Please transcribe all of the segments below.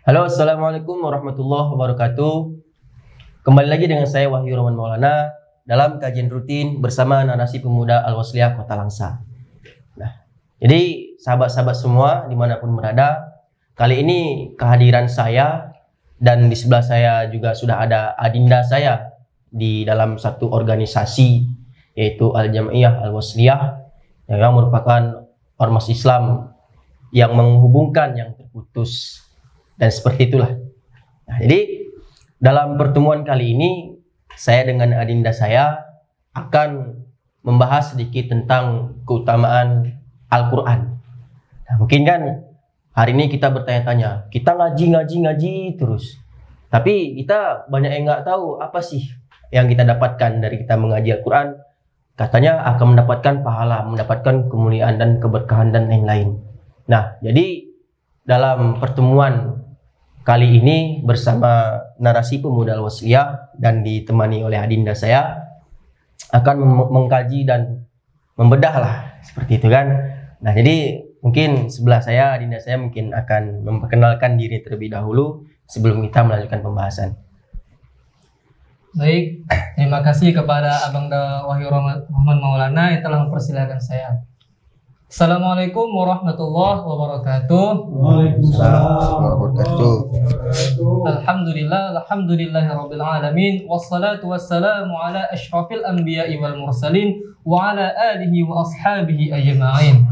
Halo, assalamualaikum warahmatullahi wabarakatuh. Kembali lagi dengan saya Wahyu Roman Maulana dalam kajian rutin bersama Narasi Pemuda Al-Wasliyah Kota Langsa. Nah, jadi sahabat-sahabat semua dimanapun berada, kali ini kehadiran saya dan di sebelah saya juga sudah ada adinda saya di dalam satu organisasi yaitu Al-Jam'iyah Al-Wasliyah yang merupakan ormas Islam yang menghubungkan yang terputus. Dan seperti itulah. Nah, jadi dalam pertemuan kali ini saya dengan adinda saya akan membahas sedikit tentang keutamaan Al-Quran. Nah, mungkin kan hari ini kita bertanya-tanya, kita ngaji terus, tapi kita banyak yang nggak tahu apa sih yang kita dapatkan dari kita mengaji Al-Quran. Katanya akan mendapatkan pahala, mendapatkan kemuliaan dan keberkahan dan lain-lain. Nah, jadi dalam pertemuan kali ini bersama Narasi Pemuda Al-Wasliyah dan ditemani oleh adinda saya akan mengkaji dan membedah lah seperti itu kan. Nah, jadi mungkin sebelah saya adinda saya mungkin akan memperkenalkan diri terlebih dahulu sebelum kita melanjutkan pembahasan. Baik, terima kasih kepada Abang Wahyu Roman Maulana yang telah mempersilahkan saya. Assalamualaikum warahmatullahi wabarakatuh. Waalaikumsalam warahmatullahi wabarakatuh. Alhamdulillahirabbil alamin wassalatu wassalamu ala asyrafil anbiya'i wal mursalin wa ala alihi wa ashabihi ajma'in.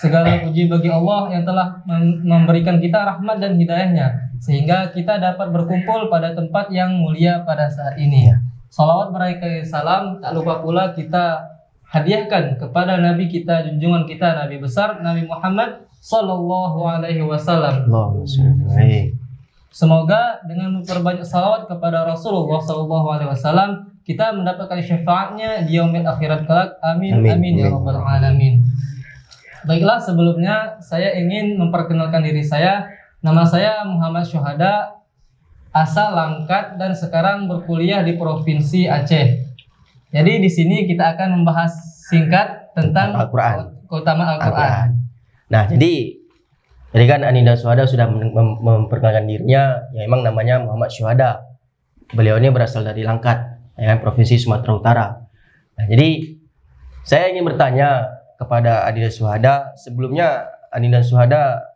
Segala puji bagi Allah yang telah memberikan kita rahmat dan hidayahnya sehingga kita dapat berkumpul pada tempat yang mulia pada saat ini. Salawat berkah salam tak lupa pula kita hadiahkan kepada Nabi kita, junjungan kita, Nabi besar Nabi Muhammad Sallallahu Alaihi Wasallam. Semoga dengan memperbanyak salawat kepada Rasulullah Sallallahu Alaihi Wasallam kita mendapatkan syafaatnya di yaumil akhirat kelak. Amin amin ya rabbal alamin. Baiklah, sebelumnya saya ingin memperkenalkan diri saya. Nama saya Muhammad Syuhada, asal Langkat dan sekarang berkuliah di Provinsi Aceh. Jadi di sini kita akan membahas singkat tentang keutamaan Al-Quran. Nah, jadi kan adinda Syuhada sudah memperkenalkan dirinya, ya emang namanya Muhammad Syuhada. Beliau ini berasal dari Langkat, ya kan, Provinsi Sumatera Utara. Nah, jadi saya ingin bertanya kepada adinda Syuhada, sebelumnya adinda Syuhada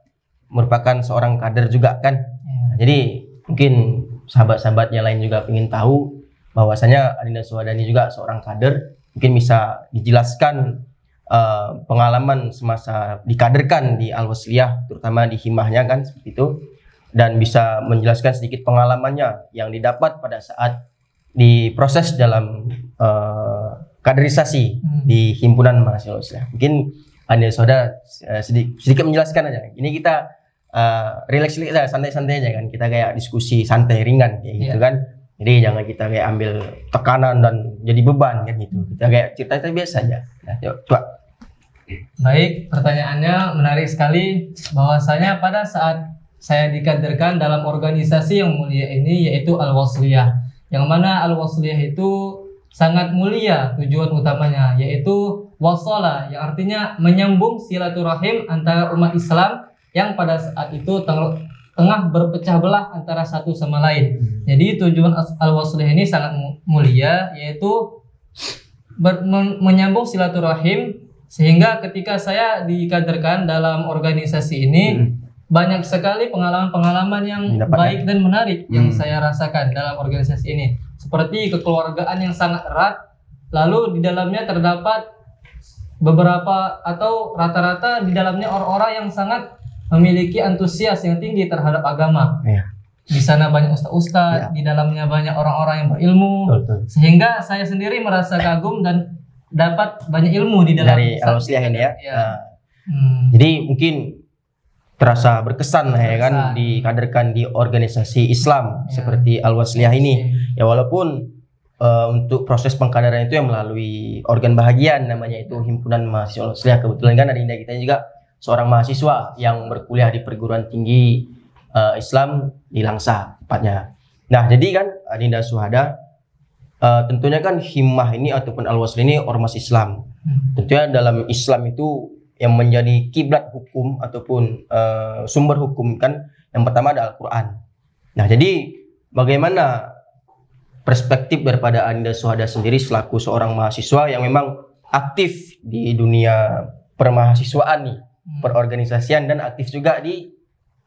merupakan seorang kader juga kan? Nah, jadi mungkin sahabat-sahabatnya lain juga ingin tahu bahwasanya adinda Syuhada ini juga seorang kader. Mungkin bisa dijelaskan pengalaman semasa dikaderkan di Al-Wasliyah, terutama di himahnya kan seperti itu, dan bisa menjelaskan sedikit pengalamannya yang didapat pada saat diproses dalam kaderisasi di himpunan mahasiswa Al-Wasliyah. Mungkin adinda Syuhada sedikit menjelaskan aja. Ini kita relax aja, santai-santai aja kan, kita kayak diskusi santai ringan kayak gitu kan. Jadi jangan kita kayak ambil tekanan dan jadi beban kan gitu. Kita kayak cerita biasa aja. Nah, coba. Baik, pertanyaannya menarik sekali. Bahwasanya pada saat saya dikaderkan dalam organisasi yang mulia ini yaitu Al-Wasliyah. Yang mana Al-Wasliyah itu sangat mulia tujuan utamanya, yaitu wasala, yang artinya menyambung silaturahim antara umat Islam yang pada saat itu tengah berpecah belah antara satu sama lain. Jadi tujuan Al-Wasliyah ini sangat mulia, yaitu menyambung silaturahim, sehingga ketika saya dikaderkan dalam organisasi ini banyak sekali pengalaman-pengalaman yang baik dan menarik yang saya rasakan dalam organisasi ini, seperti kekeluargaan yang sangat erat. Lalu di dalamnya terdapat beberapa atau rata-rata di dalamnya orang-orang yang sangat memiliki antusias yang tinggi terhadap agama. Di sana banyak ustaz-ustaz, di dalamnya banyak orang-orang yang berilmu, sehingga saya sendiri merasa kagum dan dapat banyak ilmu di dalam dari Al-Wasliyah ini ya. Jadi mungkin terasa berkesan ya kan, dikaderkan di organisasi Islam seperti Al-Wasliyah ini. Ya walaupun untuk proses pengkaderan itu yang melalui organ bahagian namanya itu Himpunan Mahasiswa Al-Wasliyah. Kebetulan kan adinda kita juga seorang mahasiswa yang berkuliah di perguruan tinggi Islam di Langsa tepatnya. Nah, jadi kan adinda Syuhada, tentunya kan himmah ini ataupun Al-Wasliyah ini ormas Islam. Tentunya dalam Islam itu yang menjadi kiblat hukum ataupun sumber hukum kan Yang pertama ada Al-Quran. Nah, jadi bagaimana perspektif daripada Adinda Syuhada sendiri selaku seorang mahasiswa yang memang aktif di dunia permahasiswaan nih, perorganisasian, dan aktif juga di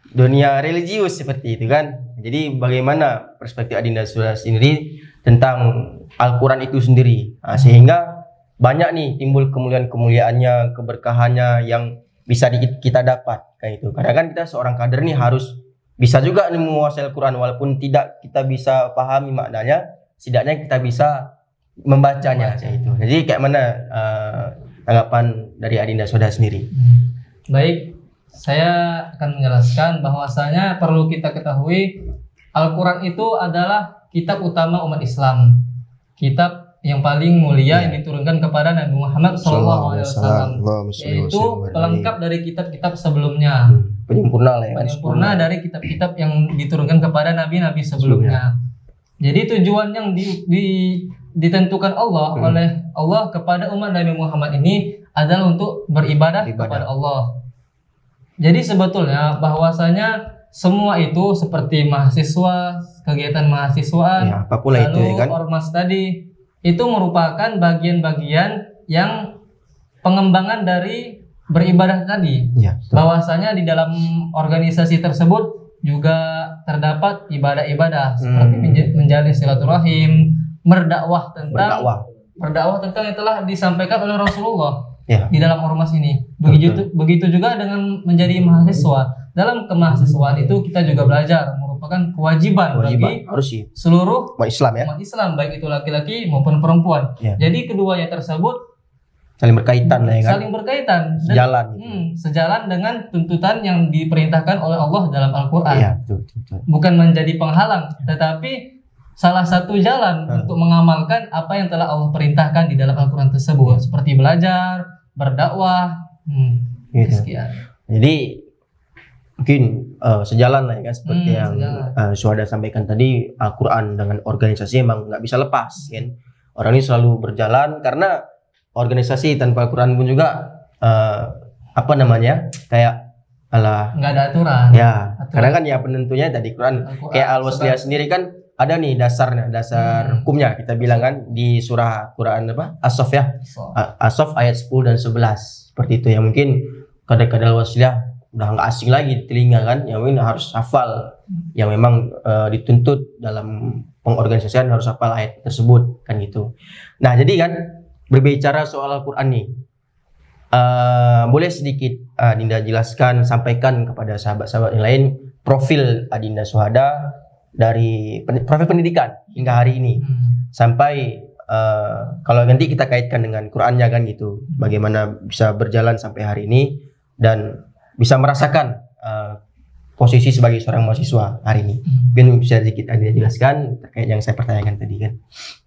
dunia religius seperti itu kan. Jadi bagaimana perspektif Adinda Syuhada sendiri tentang Al-Quran itu sendiri, sehingga banyak nih timbul kemuliaan-kemuliaannya, keberkahannya yang bisa kita dapat kayak itu. Karena kan kita seorang kader nih harus bisa juga nih menguasai Al-Quran, walaupun tidak kita bisa pahami maknanya, setidaknya kita bisa membacanya kayak itu. Jadi kayak mana tanggapan dari Adinda Syuhada sendiri? Baik, saya akan menjelaskan bahwasanya perlu kita ketahui Al-Quran itu adalah kitab utama umat Islam, kitab yang paling mulia yang diturunkan kepada Nabi Muhammad SAW, yaitu pelengkap dari kitab-kitab sebelumnya, penyempurna lah ya, penyempurna dari kitab-kitab yang diturunkan kepada nabi-nabi sebelumnya. Jadi tujuan yang ditentukan Allah oleh Allah kepada umat Nabi Muhammad ini adalah untuk beribadah kepada Allah. Jadi sebetulnya bahwasanya semua itu seperti mahasiswa, kegiatan mahasiswaan, lalu ormas tadi, itu merupakan bagian-bagian yang pengembangan dari beribadah tadi. Bahwasanya di dalam organisasi tersebut juga terdapat ibadah-ibadah seperti menjalin silaturahim, berdakwah tentang yang telah disampaikan oleh Rasulullah di dalam ormas ini. Begitu juga dengan menjadi mahasiswa. Dalam kemahasiswaan itu kita juga belajar, merupakan kewajiban bagi seluruh umat Islam, baik itu laki-laki maupun perempuan. Jadi keduanya tersebut saling berkaitan lah ya kan? Saling berkaitan, sejalan dengan tuntutan yang diperintahkan oleh Allah dalam Al-Quran. Bukan menjadi penghalang, tetapi salah satu jalan untuk mengamalkan apa yang telah Allah perintahkan di dalam Al-Quran tersebut, seperti belajar, berdakwah. Sekian. Jadi mungkin sejalan lah ya kan, seperti yang Syuhada sampaikan tadi, Al-Quran dengan organisasi emang nggak bisa lepas kan. Orang ini selalu berjalan, karena organisasi tanpa Al-Quran pun juga kayak nggak ada aturan. Karena kan ya penentunya tadi Quran. Kayak Al-Wasliyah sendiri kan ada nih dasar hukumnya, kita bilang kan di surah Quran As-Saff ya. As-Saff ayat 10 dan 11. Seperti itu, yang mungkin kadang-kadang Al-Wasliyah udah nggak asing lagi di telinga kan, yang ini harus hafal, yang memang dituntut dalam pengorganisasian harus hafal ayat tersebut kan gitu. Nah, jadi kan berbicara soal Al-Quran nih, boleh sedikit Adinda jelaskan, sampaikan kepada sahabat-sahabat yang lain profil Adinda Syuhada dari profil pendidikan hingga hari ini, sampai kalau nanti kita kaitkan dengan Qurannya kan gitu, bagaimana bisa berjalan sampai hari ini dan bisa merasakan posisi sebagai seorang mahasiswa hari ini. Mungkin bisa sedikit Adinda jelaskan terkait yang saya pertanyakan tadi kan.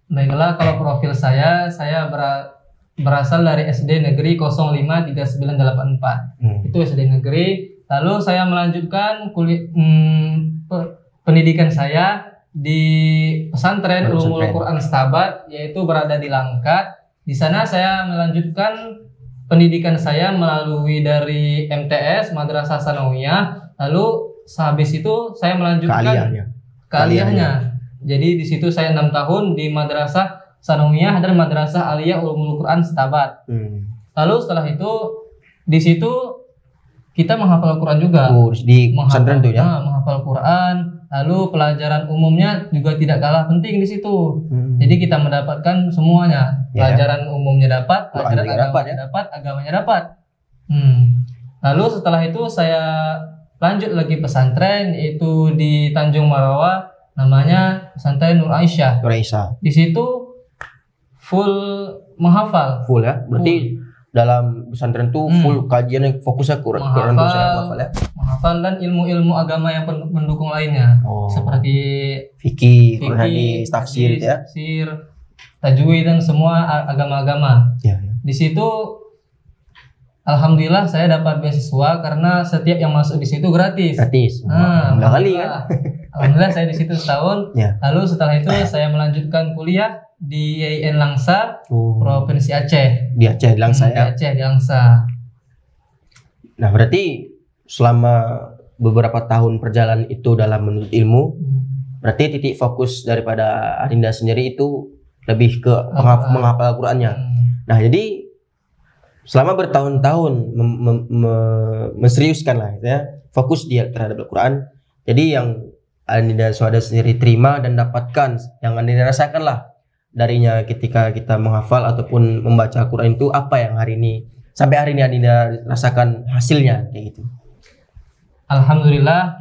Baiklah, kalau profil saya berasal dari SD Negeri 053984. Itu SD Negeri. Lalu saya melanjutkan pendidikan saya di pesantren Ulumul Quran Setabat, yaitu berada di Langkat. Di sana saya melanjutkan pendidikan saya melalui dari MTS, Madrasah Sanawiyah. Lalu sehabis itu saya melanjutkan kealiyahnya. Jadi di situ saya 6 tahun di Madrasah Sanawiyah dan Madrasah Aliyah Ulumul Quran Setabat. Lalu setelah itu di situ kita menghafal Al-Quran juga. Di pesantren tuh ya. Menghafal Quran. Lalu pelajaran umumnya juga tidak kalah penting di situ. Jadi kita mendapatkan semuanya. Pelajaran umumnya dapat, pelajaran agamanya dapat, agamanya dapat. Lalu setelah itu saya lanjut lagi pesantren, yaitu di Tanjung Marawa, namanya pesantren Nur Aisyah. Di situ full menghafal. Full ya. Berarti dalam pesantren tuh full kajian yang fokusnya Quran menghafal ya. Menghafal dan ilmu-ilmu agama yang mendukung lainnya, seperti fikih, hadis, tafsir, tajwid dan semua agama-agama. Di situ alhamdulillah saya dapat beasiswa karena setiap yang masuk di situ gratis. Alhamdulillah saya di situ setahun. Lalu setelah itu saya melanjutkan kuliah di IAIN Langsa, Provinsi Aceh. Di Aceh, di Langsa ya. Di Aceh, di Langsa. Nah, berarti selama beberapa tahun perjalanan itu dalam menuntut ilmu, berarti titik fokus daripada Adinda sendiri itu lebih ke menghafal Al-Qur'annya. Nah, jadi selama bertahun-tahun menseriuskan lah ya, fokus dia terhadap Al-Quran. Jadi yang Adinda Syuhada sendiri terima dan dapatkan, yang Adinda rasakan lah darinya ketika kita menghafal ataupun membaca Al-Quran itu apa yang hari ini sampai hari ini Adinda rasakan hasilnya kayak gitu. Alhamdulillah,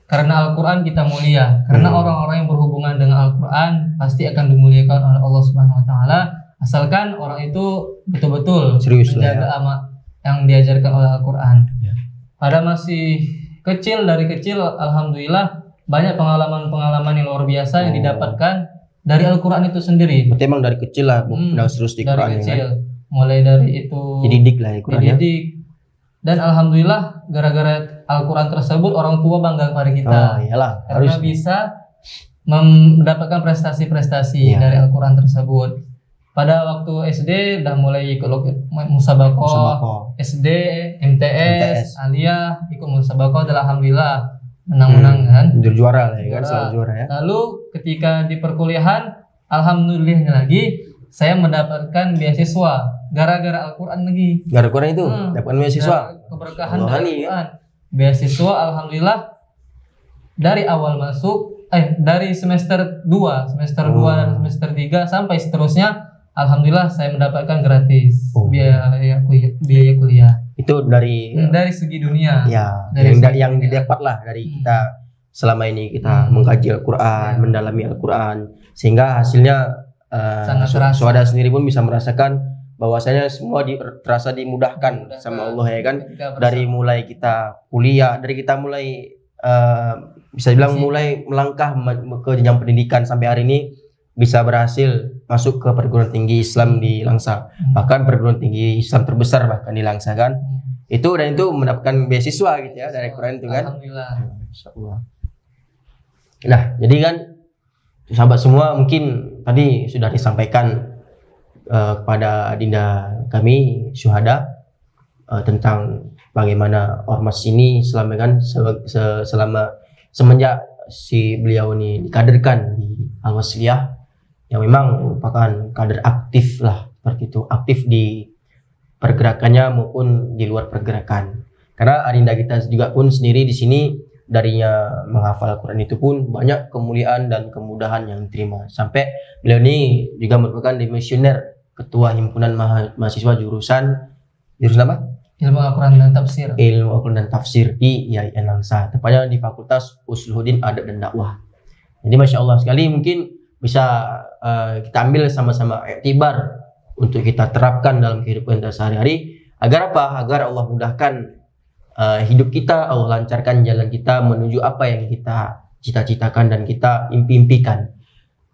karena Al-Quran kita mulia. Karena orang-orang yang berhubungan dengan Al-Quran pasti akan dimuliakan oleh Allah Subhanahu Wa Taala, asalkan orang itu betul-betul serius menjaga yang diajarkan oleh Al-Quran. Pada masih kecil, dari kecil alhamdulillah banyak pengalaman-pengalaman yang luar biasa yang didapatkan dari Al-Quran itu sendiri. Berarti emang dari kecil lah udah serius di Quran. Dari kecil, kan? Mulai dari itu dididik lah ya Quran. Dan alhamdulillah gara-gara Al-Quran tersebut orang tua bangga kepada kita. Iyalah, karena bisa mendapatkan prestasi-prestasi dari Al-Quran tersebut. Pada waktu SD udah mulai ikut musabaqah, SD, MTS, aliyah, ikut musabaqah, dan alhamdulillah menang-menang kan. Juara lah ya kan, selalu juara ya. Lalu ketika di perkuliahan, alhamdulillahnya lagi saya mendapatkan beasiswa gara-gara Al-Quran lagi. Gara-gara itu dapat beasiswa. Keberkahan dari Al-Quran. Beasiswa alhamdulillah dari awal masuk dari semester 2 dan semester 3 sampai seterusnya. Alhamdulillah saya mendapatkan gratis biaya kuliah. Itu dari segi dunia. Ya, yang didapat lah dari kita selama ini kita mengkaji Al-Quran, mendalami Al-Quran, sehingga hasilnya Syuhada sendiri pun bisa merasakan bahwasanya semua terasa dimudahkan sama Allah ya kan. Dari mulai kita kuliah, dari kita mulai bisa bilang mulai melangkah ke jenjang pendidikan sampai hari ini bisa berhasil masuk ke perguruan tinggi Islam di Langsa, bahkan perguruan tinggi Islam terbesar bahkan di Langsa kan. Itu mendapatkan beasiswa gitu ya dari Quran itu kan. Alhamdulillah. Nah, jadi kan sahabat semua mungkin tadi sudah disampaikan kepada Adinda kami Syuhada tentang bagaimana ormas ini semenjak si beliau ini dikaderkan di Al-Wasliyah, yang memang merupakan kader aktif lah seperti itu, aktif di pergerakannya maupun di luar pergerakan. Karena Adinda kita juga pun sendiri di sini darinya menghafal Al-Quran itu pun banyak kemuliaan dan kemudahan yang diterima. Sampai beliau ini juga merupakan dimisioner ketua himpunan mahasiswa jurusan apa? Ilmu Al-Quran dan Tafsir. Ilmu Al-Quran dan Tafsir di IAIN Langsa, tepatnya di Fakultas Usluhuddin Adab dan Dakwah. Jadi masya Allah sekali, mungkin bisa kita ambil sama-sama iktibar untuk kita terapkan dalam kehidupan kita sehari-hari. Agar apa? Agar Allah mudahkan hidup kita, Allah lancarkan jalan kita menuju apa yang kita cita-citakan dan kita impikan.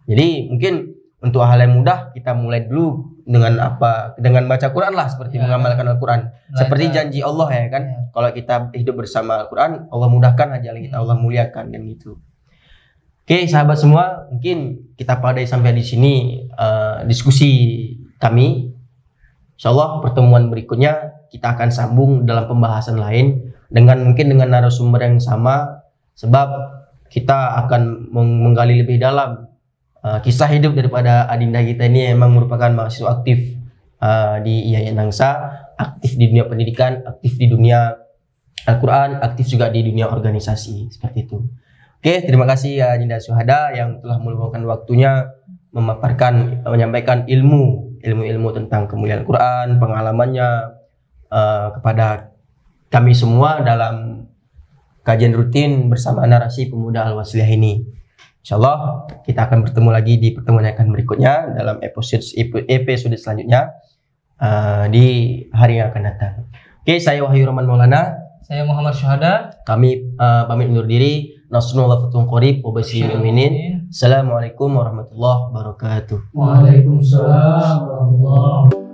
Jadi mungkin untuk hal yang mudah kita mulai dulu dengan apa? Dengan baca Quran lah, seperti mengamalkan Al-Quran. Seperti janji Allah ya kan. Kalau kita hidup bersama Al-Quran, Allah mudahkan jalan kita, Allah muliakan dan gitu. Oke, sahabat semua, mungkin kita pada sampai di sini diskusi kami. Insyaallah pertemuan berikutnya kita akan sambung dalam pembahasan lain dengan narasumber yang sama, sebab kita akan menggali lebih dalam kisah hidup daripada Adinda kita ini. Memang merupakan mahasiswa aktif di IAIN Langsa, aktif di dunia pendidikan, aktif di dunia Al-Quran, aktif juga di dunia organisasi seperti itu. Oke, terima kasih ya Adinda Syuhada yang telah meluangkan waktunya menyampaikan ilmu tentang kemuliaan Al-Quran, pengalamannya kepada kami semua dalam kajian rutin bersama narasi pemuda Al-Wasliyah ini. Insyaallah kita akan bertemu lagi di pertemuan yang akan berikutnya dalam episode selanjutnya di hari yang akan datang. Oke, saya Wahyu Rahman Maulana. Saya Muhammad Syuhada. Kami pamit undur diri. Nasrullah fatun qarib wa basyiril mu'minin. Assalamualaikum warahmatullahi wabarakatuh. Waalaikumsalam warahmatullahi wabarakatuh.